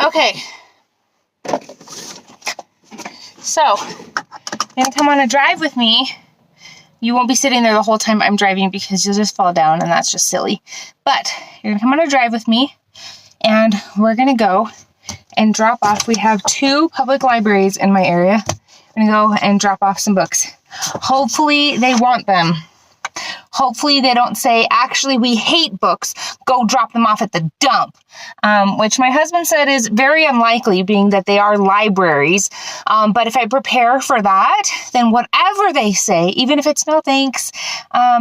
Okay. So, you're gonna come on a drive with me. You won't be sitting there the whole time I'm driving because you'll just fall down and that's just silly. But you're gonna come on a drive with me and we're gonna go and drop off. We have 2 public libraries in my area. I'm gonna go and drop off some books. Hopefully they want them. Hopefully they don't say, actually, we hate books. Go drop them off at the dump. Which my husband said is very unlikely, being that they are libraries. But if I prepare for that, then whatever they say, even if it's no thanks,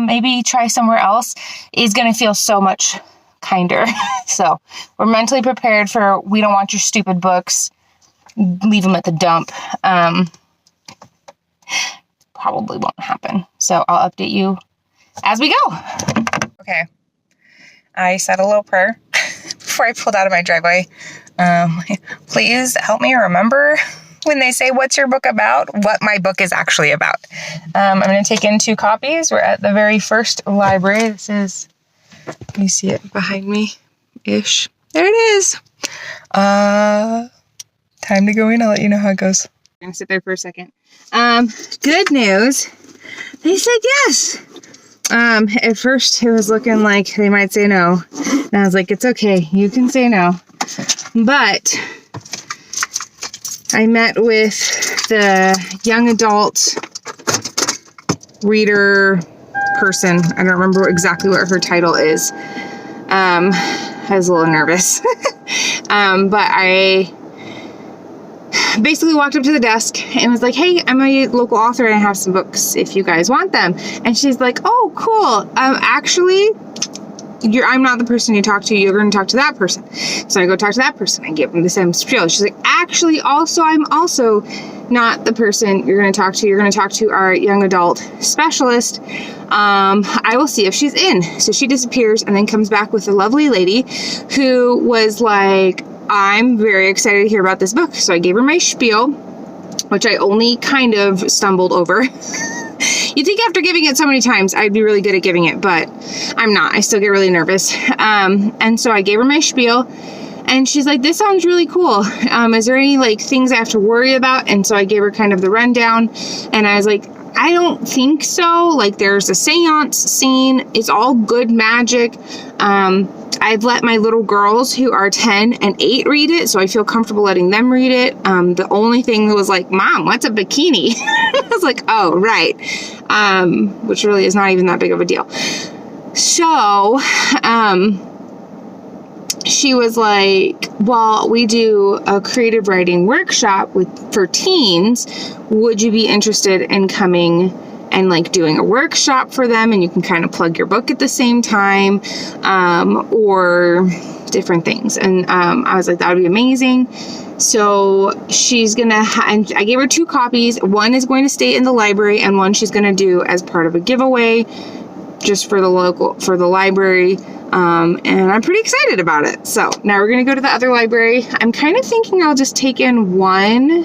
maybe try somewhere else, is going to feel so much kinder. So we're mentally prepared for, we don't want your stupid books. Leave them at the dump. Probably won't happen. So I'll update you as we go. Okay. I said a little prayer before I pulled out of my driveway. Please help me remember when they say, what's your book about? What my book is actually about. I'm going to take in 2 copies. We're at the very first library. This is, you see it behind me-ish. There it is. Time to go in. I'll let you know how it goes. I'm going to sit there for a second. Good news. They said yes. At first it was looking like they might say no. And I was like, it's okay. You can say no. But I met with the young adult reader person. I don't remember exactly what her title is. I was a little nervous. But I basically walked up to the desk and was like, hey, I'm a local author and I have some books if you guys want them. And she's like, oh, cool. Actually, I'm not the person you talk to. You're going to talk to that person. So I go talk to that person. I give them the same spiel. She's like, actually, I'm also not the person you're going to talk to. You're going to talk to our young adult specialist. I will see if she's in. So she disappears and then comes back with a lovely lady who was like, I'm very excited to hear about this book. So I gave her my spiel, which I only kind of stumbled over. You'd think after giving it so many times, I'd be really good at giving it, but I'm not. I still get really nervous. And so I gave her my spiel and she's like, this sounds really cool. Is there any things I have to worry about? And so I gave her kind of the rundown and I was like, I don't think so. There's a seance scene. It's all good magic. I've let my little girls who are 10 and 8 read it, so I feel comfortable letting them read it. The only thing that was like, Mom, what's a bikini? I was like, oh, right. Which really is not even that big of a deal. So, she was like, well, we do a creative writing workshop for teens. Would you be interested in coming and doing a workshop for them, and you can kind of plug your book at the same time, or different things. And I was like, that would be amazing. So she's gonna and I gave her 2 copies. One is going to stay in the library and one she's gonna do as part of a giveaway just for the library. And I'm pretty excited about it. So now we're gonna go to the other library. I'm kind of thinking I'll just take in 1,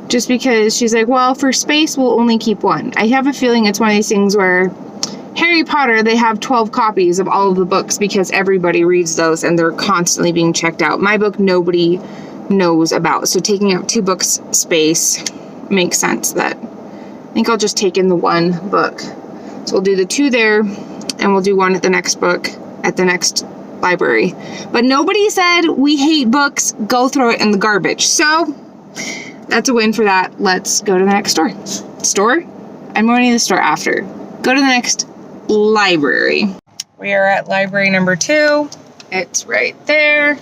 just because she's like, well, for space, we'll only keep 1. I have a feeling it's one of these things where Harry Potter, they have 12 copies of all of the books because everybody reads those and they're constantly being checked out. My book, nobody knows about. So taking out 2 books space makes sense. That I think I'll just take in the 1 book. So we'll do the 2 there and we'll do 1 at the next book at the next library. But nobody said we hate books, go throw it in the garbage. So that's a win for that. Let's go to the next store. I'm going to the store after. Go to the next library. We are at library number 2. It's right there.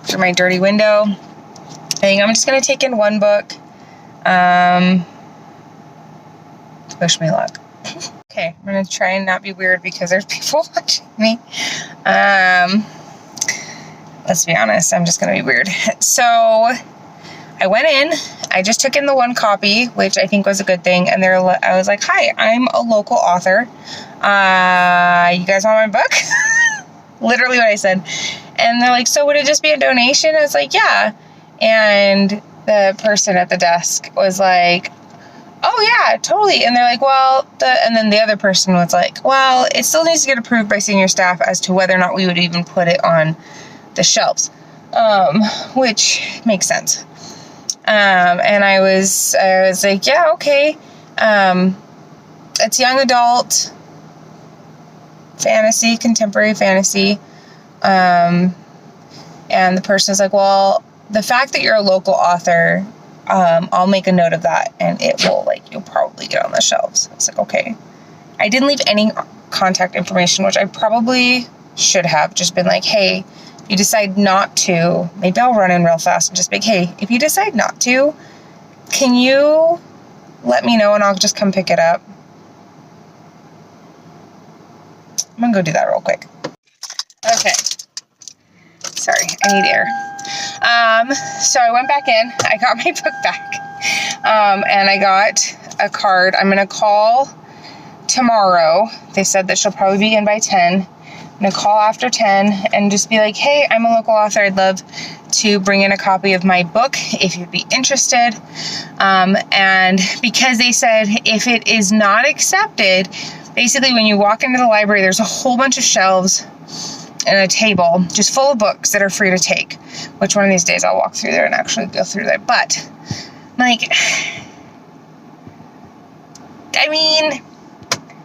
Through my dirty window. I think I'm just going to take in 1 book. Wish me luck. Okay, I'm going to try and not be weird because there's people watching me. Let's be honest, I'm just going to be weird. So I went in, I just took in the 1 copy, which I think was a good thing. And I was like, hi, I'm a local author. You guys want my book? Literally what I said. And they're like, so would it just be a donation? I was like, yeah. And the person at the desk was like, oh yeah, totally. And they're like, well, and then the other person was like, well, it still needs to get approved by senior staff as to whether or not we would even put it on the shelves. which makes sense. And I was like, yeah, okay. It's young adult fantasy, contemporary fantasy. And the person is like, well, the fact that you're a local author, I'll make a note of that, and it will, like, you'll probably get on the shelves. I was like, okay. I didn't leave any contact information, which I probably should have just been like, hey, if you decide not to, maybe I'll run in real fast and just be like, hey, if you decide not to, can you let me know and I'll just come pick it up? I'm gonna go do that real quick. Okay. Sorry, I need air. So I went back in, I got my book back, and I got a card. I'm gonna call tomorrow. They said that she'll probably be in by 10. I'm gonna call after 10 and just be like, hey, I'm a local author. I'd love to bring in a copy of my book if you'd be interested. And because they said if it is not accepted, basically when you walk into the library, there's a whole bunch of shelves and a table just full of books that are free to take, which one of these days I'll walk through there and actually go through there. But, like, I mean,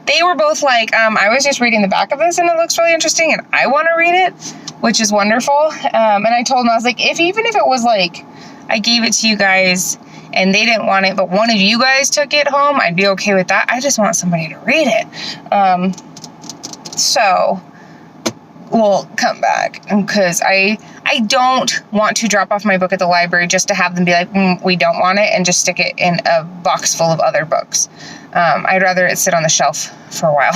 they were both like, I was just reading the back of this and it looks really interesting and I want to read it, which is wonderful. And I told them, I was like, even if it was like, I gave it to you guys and they didn't want it, but one of you guys took it home, I'd be okay with that. I just want somebody to read it. So we'll come back, because I don't want to drop off my book at the library just to have them be like, we don't want it, and just stick it in a box full of other books. I'd rather it sit on the shelf for a while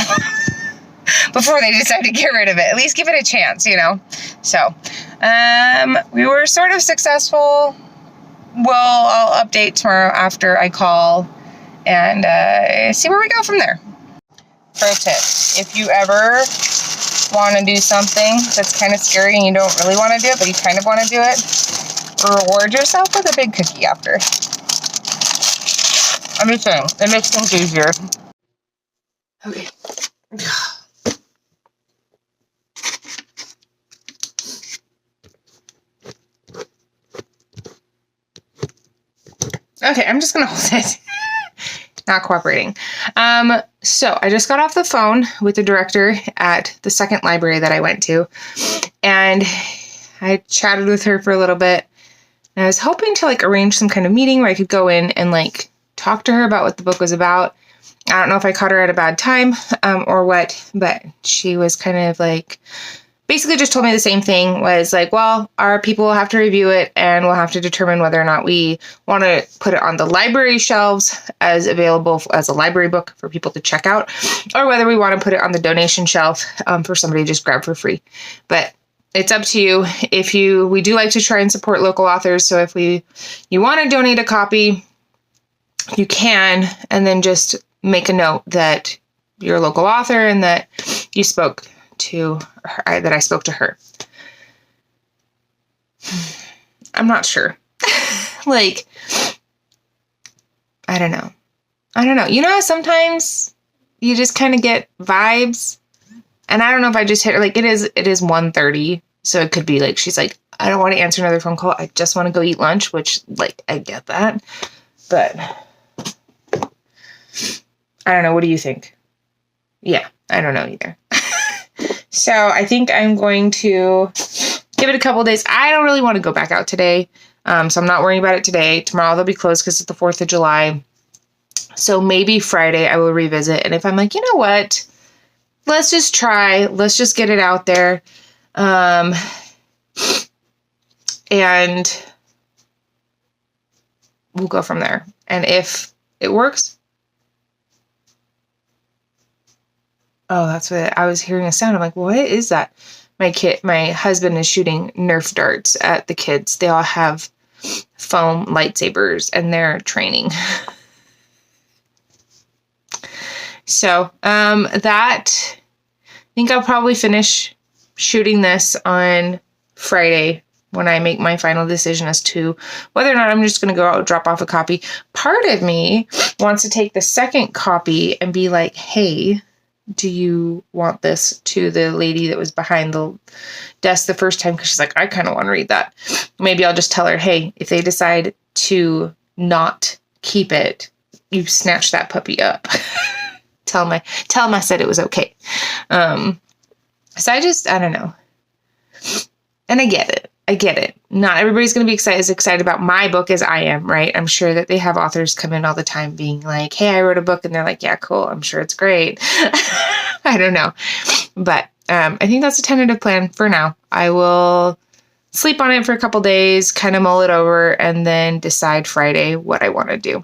before they decide to get rid of it. At least give it a chance, you know? So, we were sort of successful. Well, I'll update tomorrow after I call and see where we go from there. Pro tip, if you ever want to do something that's kind of scary and you don't really want to do it, but you kind of want to do it, reward yourself with a big cookie after. I'm just saying, it makes things easier. Okay. Okay, I'm just gonna hold it. Not cooperating. So I just got off the phone with the director at the second library that I went to, and I chatted with her for a little bit, and I was hoping to like arrange some kind of meeting where I could go in and like talk to her about what the book was about. I don't know if I caught her at a bad time, or what, but she was kind of like, basically just told me the same thing, was like, well, our people will have to review it and we'll have to determine whether or not we want to put it on the library shelves as available as a library book for people to check out, or whether we want to put it on the donation shelf for somebody to just grab for free. But it's up to you. We do like to try and support local authors. So if you want to donate a copy, you can, and then just make a note that you're a local author and that you spoke to her, that I spoke to her. I'm not sure. Like, I don't know. You know, sometimes you just kind of get vibes, and I don't know if I just hit her. Like, it is 1:30, so it could be like, she's like, I don't want to answer another phone call. I just want to go eat lunch, which, like, I get that, but I don't know. What do you think? Yeah, I don't know either. So I think I'm going to give it a couple days. I don't really want to go back out today, so I'm not worrying about it today. Tomorrow they'll be closed because it's the 4th of July. So maybe Friday I will revisit. And if I'm like, you know what, let's just try. Let's just get it out there. And we'll go from there. And if it works, oh, that's what I was hearing a sound. I'm like, what is that? My husband is shooting Nerf darts at the kids. They all have foam lightsabers and they're training. So, I think I'll probably finish shooting this on Friday when I make my final decision as to whether or not I'm just going to go out and drop off a copy. Part of me wants to take the second copy and be like, hey, do you want this to the lady that was behind the desk the first time? Because she's like, I kind of want to read that. Maybe I'll just tell her, hey, if they decide to not keep it, you snatch that puppy up. Tell them I said it was okay. So I don't know. And I get it. Not everybody's going to be as excited about my book as I am, right? I'm sure that they have authors come in all the time being like, hey, I wrote a book. And they're like, yeah, cool. I'm sure it's great. I don't know. But I think that's a tentative plan for now. I will sleep on it for a couple days, kind of mull it over, and then decide Friday what I want to do.